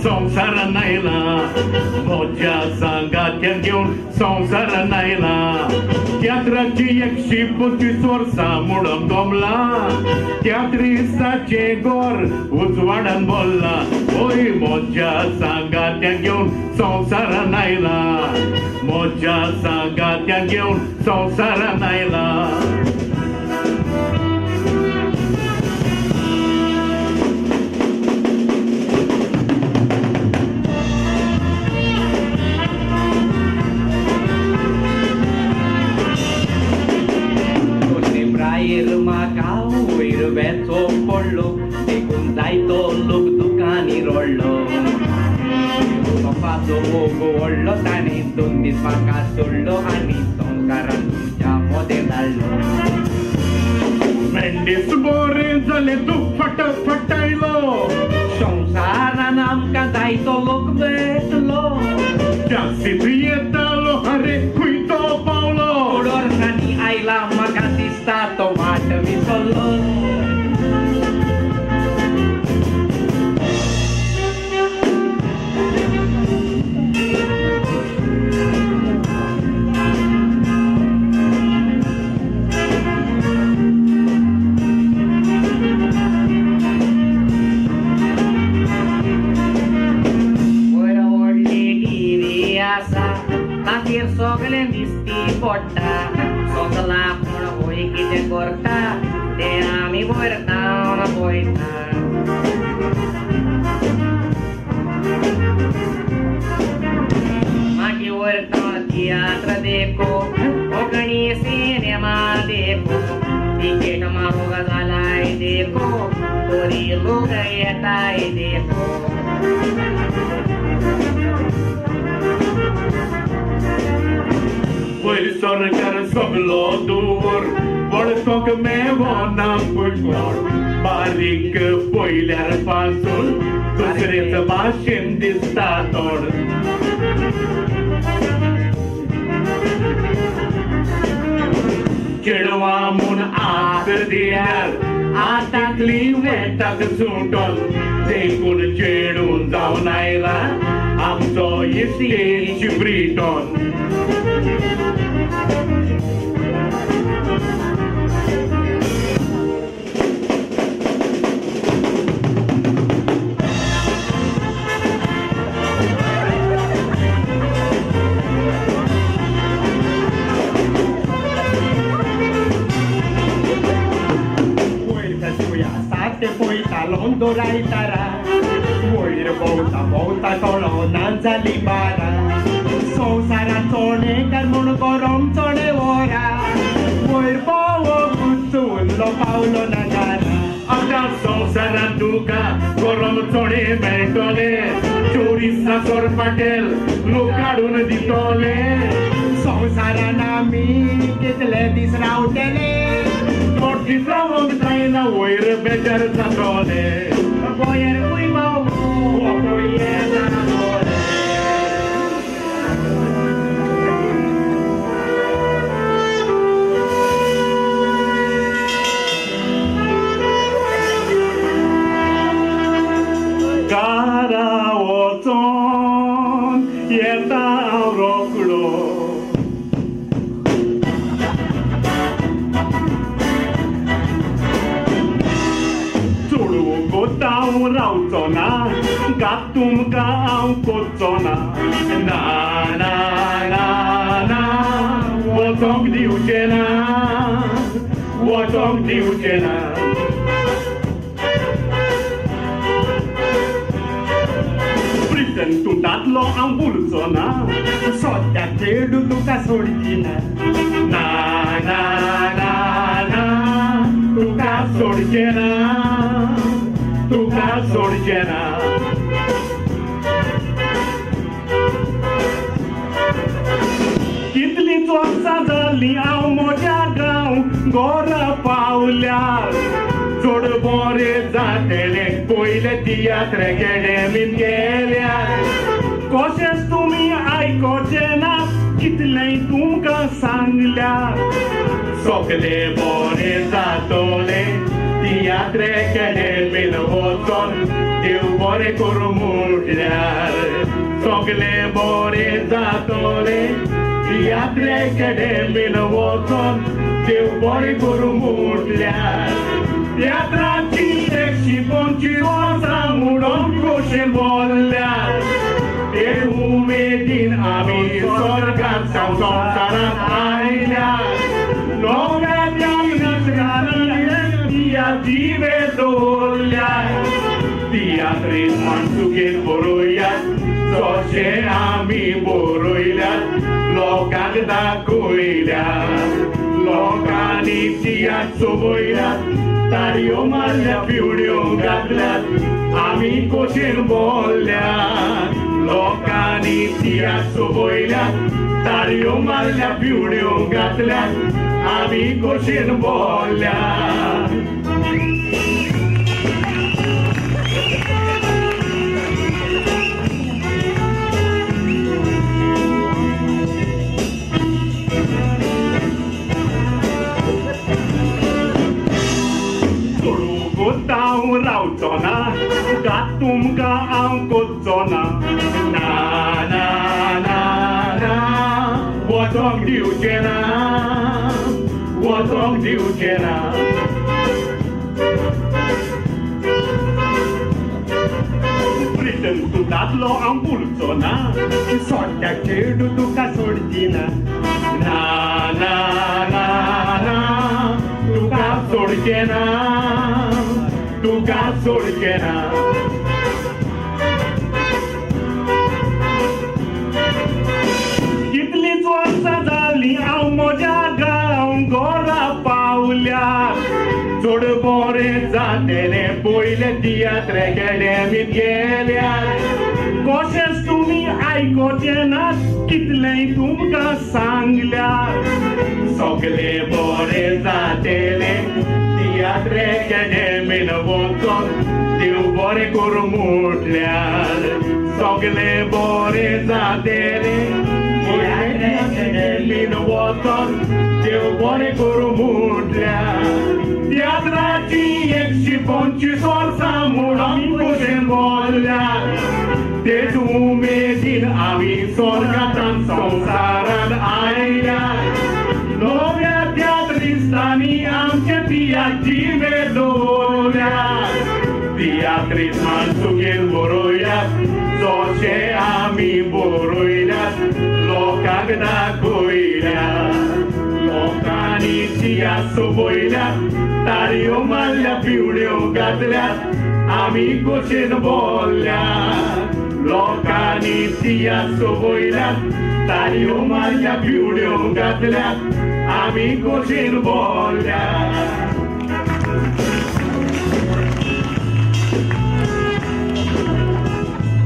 संसार नायला मोज्या सांगात्यान घेऊन संसार नायला तियात्राची 125 वर्सां मुडम गमला तियात्रिस्ताचे गोर उजवाडान बोलला ओय मोज्या सांगात्यान घेऊन संसार नायला मोज्या सांगात्यान घेऊन संसार नायला बेचो पडलो देखून जायतो लोक दुकानी रोडलो बापाचो मोग व्हडलो ताणें 2 दीस म्हाका सोडलो आनी संसारान तुमच्या मोदें धाडलो मेंडीस बोरे जाले तूं फटफटायलो संसारान आमकां जायतो लोक भेटलो जास्तीत येतालो अरे खूंय तो पावलो वर्सांनी आयला म्हाका दिसता तो वाट विसरलो ताचेर सगळें दिसती पडटा सगळा कोण होय कितें करता तें आमी वयरतावन पळयता मागीर वयरतावन तियात्र देखो कोंकणी सिनेमा देखो तिकेट म्हारग जालाय देखो तरी लोक येताय देखो पयर सरकार सगलो दूर वळखोक मेवना पुटोर बारीक पयल्यार पासून दुसरेच भाशेन दिसता तोड चेडवां म्हूण आत दिल्यार आतांतली वेटाक सुटोन देखून चेडून जावन आयला आमचो इस्टेट ब्रिटन दोरायतारा वयर भोंवता भोंवता कळो ना जाली बारा संवसारान चोणेकार म्हूण गरम चोणे वरा वयर भोंवोक उंचूल्लो पावलो ना घरा आतां संवसारान तुका गरम चोणे मेळटले 24 पाटेल लोक काडून दितले संवसारान आमी कितले दीस रावतले दीस रावंक जायना वयर बेजार जातले वयर खूंय भोंवूं येना घरा वचोन येता रोखडो हांव रावचो ना गात तुमकां हांव कोचचो ना ना ना ना ना वचोंक दिवचें ना वचोंक दिवचें ना ब्रिटन तूं दादलो हांव बोलचो ना सद्या चेडू तुका सोडची ना ना ना ना ना तुका सोडचें ना तुका सोडचें ना कितलींच वर्सां जालीं हांव म्हज्या गांव घरा पावल्यार चड बरें जातलें पयले तियात्र अकॅडमीन गेल्यार कशेंच तुमी आयकोचें ना कितलेंय तुमकां सांगल्यार सगळें बरें जातलें तियात्र तियात्रेकडे वचोन देव बरें करूं म्हटल्यार सगळे बरें जातले तियात्रेकडे वचोन देव बरें करूं म्हटल्यार तियात्राची 125 वर्सां म्हणून कशें बोल्ल्यार ते उमेदीन आमी स्वर्गांत संवसारांत आयल्यार नव्या दिवे दवरल्यार तियात्रीन माणसुकेन बरोवयात जशें आमी बरोयल्यात लोकांक दाखयल्यात लोकांनी तियात्र चोवयल्यात तारयो मारल्या पिवड्यो घातल्यात आमी कशें बोल्ल्यात लोकांनी तियात्र चोवयल्यात तारयो मारल्या पिवड्यो घातल्यात आमी कशें बोल्ल्यात हांव रावचो ना गात तुमकां हांव कोचचो ना ना ना ना ना वचोंक दिवचें ना वचोंक दिवचें ना ब्रिटन तूं दादलो हांव भुलचो ना सोडट्याक चेडू तुका सोडची ना ना ना ना ना तुका सोडचें ना तुका सोडचें ना कितलींच वर्सां जालीं हांव म्हज्या गांव घरा पावल्यार चड बरें जातलें पयले तियात्र अकॅडमींत गेल्यार कशेंच तुमी आयकोचें ना कितलेंय तुमकां सांगल्यार सगळें बरें जातलें तियात्र अकॅडमीन वचोन देव बरें करूं म्हटल्यार सगळें बरें जातलें तियात्र अकॅडमीन वचोन देव बरें करूं म्हटल्यार तियात्राची 125 वर्सां म्हणून कशें बोल्ल्यार तेच उमेदीन आमी स्वर्गांत संवसारांत आयल्यार नव्या तियात्रिस्तांनी आमचे तियात्रीवे दवरल्यार तियात्रीत माणसुकेन बरोवयात जशें आमी बरोयल्यात लोकांक दाखयल्यात लोकांनी तियात्र चोवयल्यात तारयो मारल्या पिवड्यो घातल्यात आमी कशें बोल्ल्यात लोकांनी तियात्र चोवयल्यात तारयो मारल्या पिवड्यो घातल्यात आमी कशें बोल्ल्यात